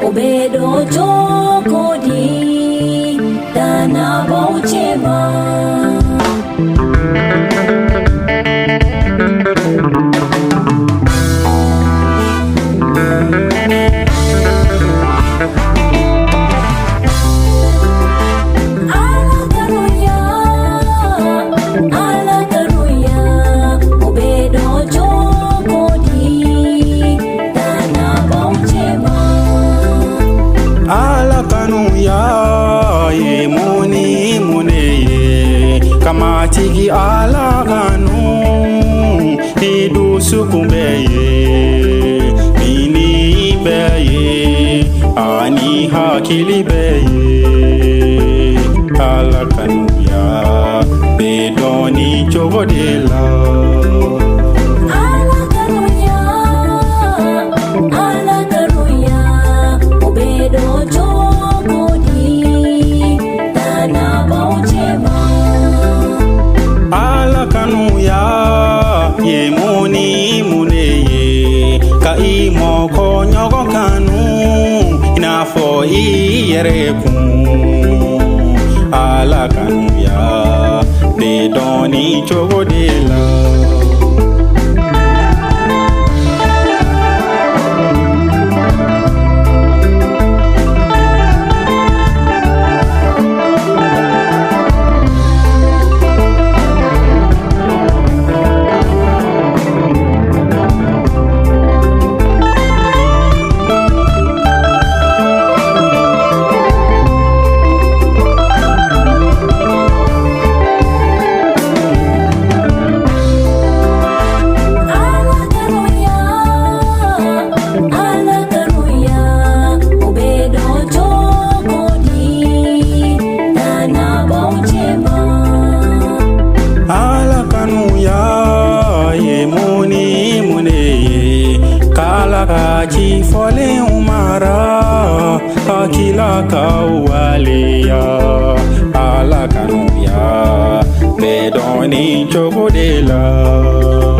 Obedo jokodi dana bauchema Tigi ala ganu hidu sukumbeye nini beye ani hakili beye ala kanu ya bedoni chogodela Yemoni muneye ka imo ko nyogo kanu ina fo iyereku ala kanu ya bedoni chogodela Kaji fole umara akila kawalia ala kanuya bedoni chogodela